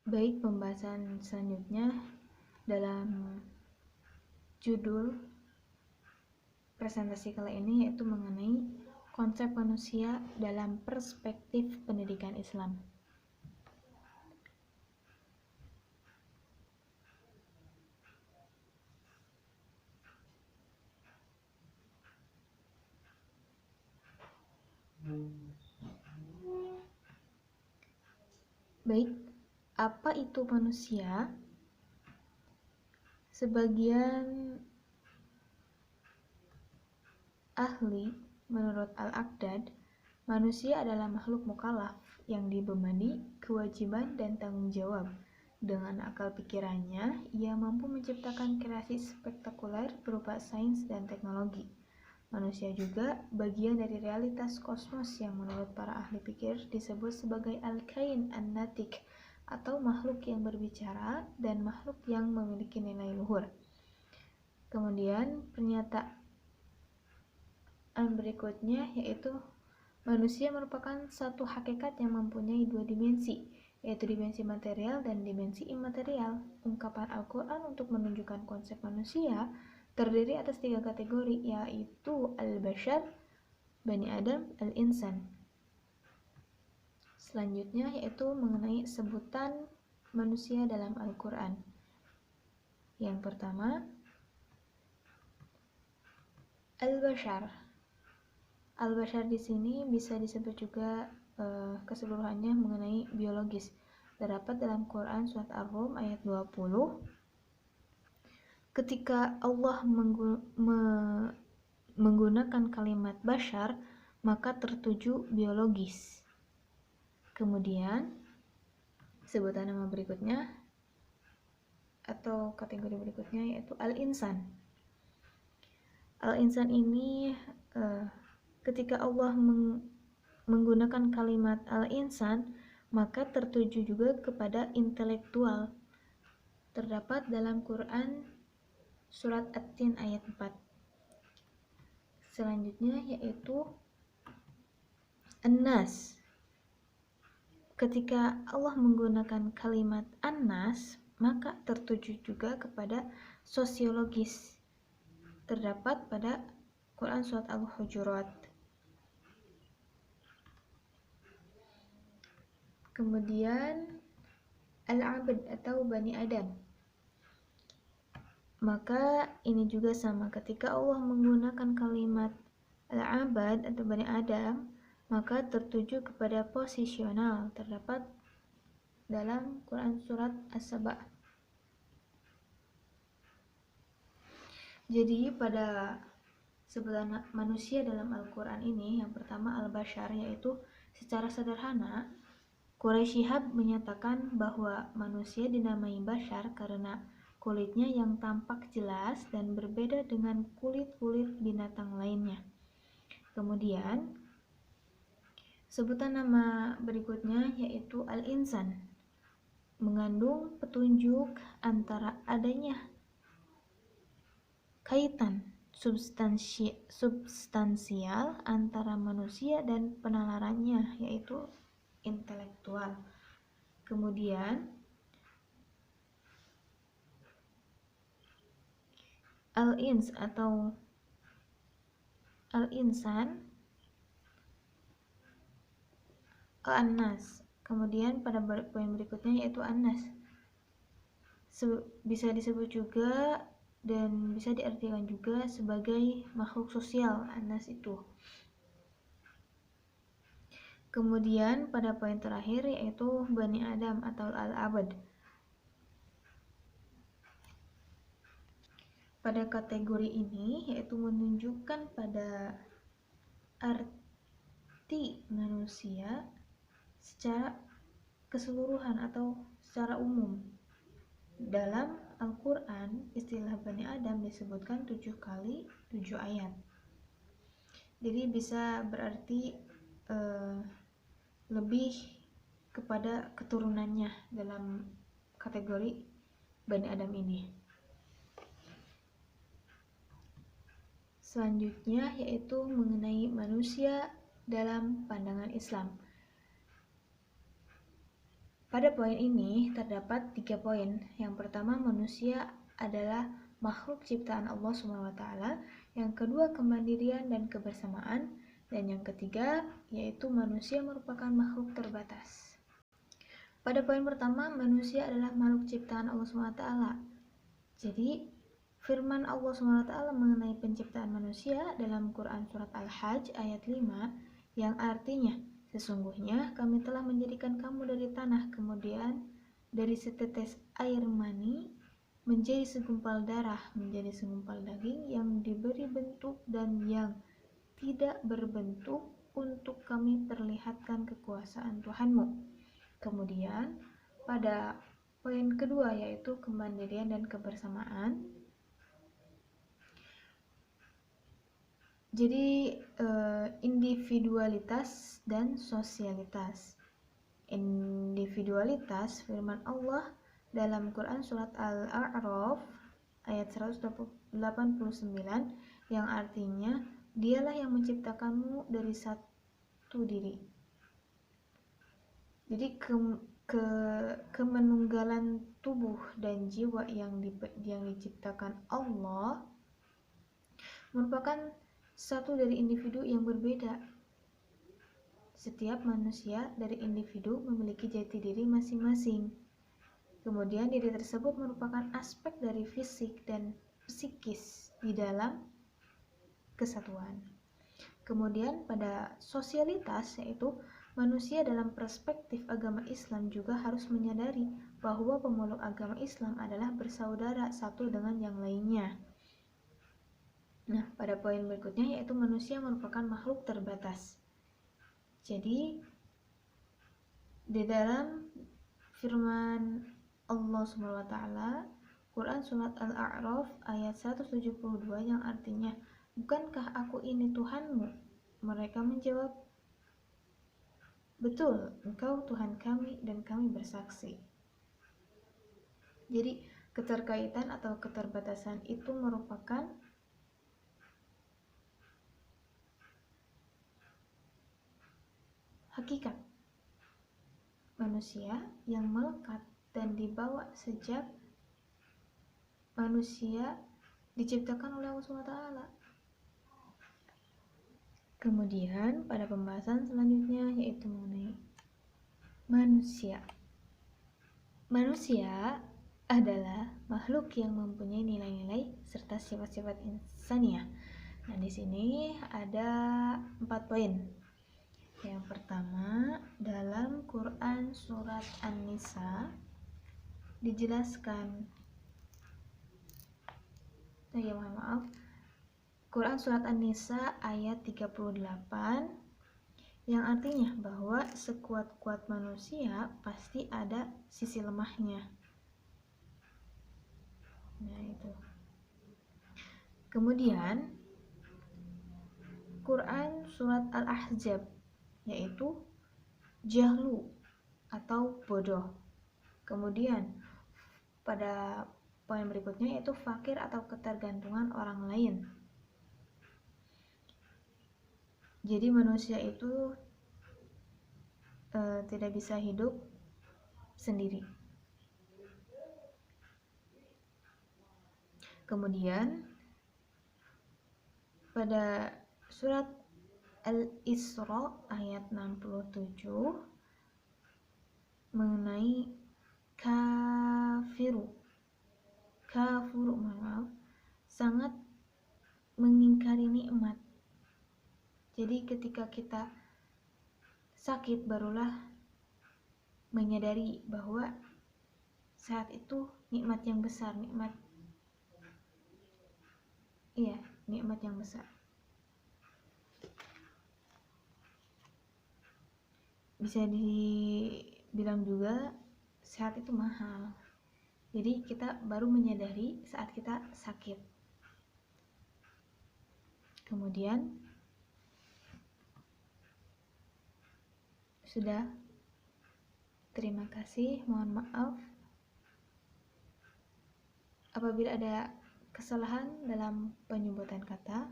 Baik, pembahasan selanjutnya dalam judul presentasi kali ini yaitu mengenai konsep manusia dalam perspektif pendidikan Islam. Baik, apa itu manusia? Sebagian ahli menurut Al-Aqdad, manusia adalah makhluk mukallaf yang dibebani kewajiban dan tanggung jawab. Dengan akal pikirannya, ia mampu menciptakan kreasi spektakuler berupa sains dan teknologi. Manusia juga bagian dari realitas kosmos yang menurut para ahli pikir disebut sebagai al-kain an-natik atau makhluk yang berbicara dan makhluk yang memiliki nilai luhur. Kemudian pernyataan berikutnya yaitu manusia merupakan satu hakikat yang mempunyai dua dimensi, yaitu dimensi material dan dimensi imaterial. Ungkapan Al-Quran untuk menunjukkan konsep manusia terdiri atas tiga kategori, yaitu al-bashar, bani Adam, al-insan. Selanjutnya yaitu mengenai sebutan manusia dalam Al-Quran. Yang pertama, al-bashar. Al-bashar di sini bisa disebut juga keseluruhannya mengenai biologis. Terdapat dalam Quran surat Ar-Rum ayat 20. Ketika Allah menggunakan kalimat bashar, maka tertuju biologis. Kemudian sebutan nama berikutnya atau kategori berikutnya yaitu al-insan. Al-insan ini ketika Allah menggunakan kalimat al-insan, maka tertuju juga kepada intelektual. Terdapat dalam Quran surat At-Tin ayat 4. Selanjutnya yaitu an-nas. Ketika Allah menggunakan kalimat an-nas, maka tertuju juga kepada sosiologis. Terdapat pada Quran surat Al-Hujurat. Kemudian al-abd atau bani Adam. Maka ini juga sama, ketika Allah menggunakan kalimat al-abad atau bani Adam, maka tertuju kepada posisional. Terdapat dalam Quran surat As-Saba. Jadi pada sebutan manusia dalam Al-Quran ini, yang pertama al-bashar, yaitu secara sederhana Quraisy Shihab menyatakan bahwa manusia dinamai bashar karena kulitnya yang tampak jelas dan berbeda dengan kulit-kulit binatang lainnya. Kemudian sebutan nama berikutnya yaitu al-insan, mengandung petunjuk antara adanya kaitan substansial antara manusia dan penalarannya, yaitu intelektual. Kemudian al-ins atau al-insan, an-nas. Kemudian pada poin berikutnya yaitu an-nas, bisa disebut juga dan bisa diartikan juga sebagai makhluk sosial, an-nas itu. Kemudian pada poin terakhir yaitu bani Adam atau al-abad. Pada kategori ini yaitu menunjukkan pada arti manusia secara keseluruhan atau secara umum. Dalam Al-Quran, istilah Bani Adam disebutkan 7 kali 7 ayat. Jadi bisa berarti lebih kepada keturunannya dalam kategori Bani Adam ini. Selanjutnya yaitu mengenai manusia dalam pandangan Islam. Pada poin ini terdapat 3 poin. Yang pertama, manusia adalah makhluk ciptaan Allah SWT. Yang kedua, kemandirian dan kebersamaan. Dan yang ketiga, yaitu manusia merupakan makhluk terbatas. Pada poin pertama, manusia adalah makhluk ciptaan Allah SWT. Jadi, firman Allah SWT mengenai penciptaan manusia dalam Quran Surat Al-Hajj ayat 5 yang artinya, sesungguhnya kami telah menjadikan kamu dari tanah, kemudian dari setetes air mani menjadi segumpal darah, menjadi segumpal daging yang diberi bentuk dan yang tidak berbentuk untuk kami perlihatkan kekuasaan Tuhanmu. Kemudian pada poin kedua yaitu kemandirian dan kebersamaan. Jadi individualitas dan sosialitas. Individualitas firman Allah dalam Quran Surat Al-A'raf ayat 189 yang artinya dialah yang menciptakanmu dari satu diri. Jadi kemenunggalan tubuh dan jiwa yang diciptakan Allah merupakan satu dari individu yang berbeda. Setiap manusia dari individu memiliki jati diri masing-masing. Kemudian diri tersebut merupakan aspek dari fisik dan psikis di dalam kesatuan. Kemudian pada sosialitas, yaitu manusia dalam perspektif agama Islam juga harus menyadari bahwa pemeluk agama Islam adalah bersaudara satu dengan yang lainnya. Nah, pada poin berikutnya yaitu manusia merupakan makhluk terbatas. Jadi, di dalam firman Allah SWT, Quran Surat Al-A'raf ayat 172 yang artinya, bukankah aku ini Tuhanmu? Mereka menjawab, betul, engkau Tuhan kami dan kami bersaksi. Jadi, keterkaitan atau keterbatasan itu merupakan hakikat manusia yang melekat dan dibawa sejak manusia diciptakan oleh Allah SWT. Kemudian pada pembahasan selanjutnya yaitu mengenai manusia. Manusia adalah makhluk yang mempunyai nilai-nilai serta sifat-sifat insaniah. Nah, di sini ada 4 poin. Yang pertama, dalam Quran Surat An-Nisa dijelaskan, Quran Surat An-Nisa ayat 38 yang artinya bahwa sekuat-kuat manusia pasti ada sisi lemahnya. Nah, itu. Kemudian Quran Surat Al-Ahzab yaitu jahlu atau bodoh. Kemudian pada poin berikutnya yaitu fakir atau ketergantungan orang lain. Jadi manusia itu tidak bisa hidup sendiri. Kemudian pada surat Al-Isra ayat 67 mengenai kafuru, sangat mengingkari nikmat. Jadi ketika kita sakit barulah menyadari bahwa saat itu nikmat yang besar, nikmat yang besar. Bisa dibilang juga sehat itu mahal. Jadi kita baru menyadari saat kita sakit. Kemudian sudah. Terima kasih. Mohon maaf apabila ada kesalahan dalam penyebutan kata.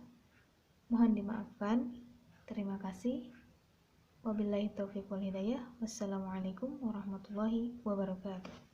Mohon dimaafkan. Terima kasih. Wabillahi taufiq wal hidayah. Wassalamualaikum warahmatullahi wabarakatuh.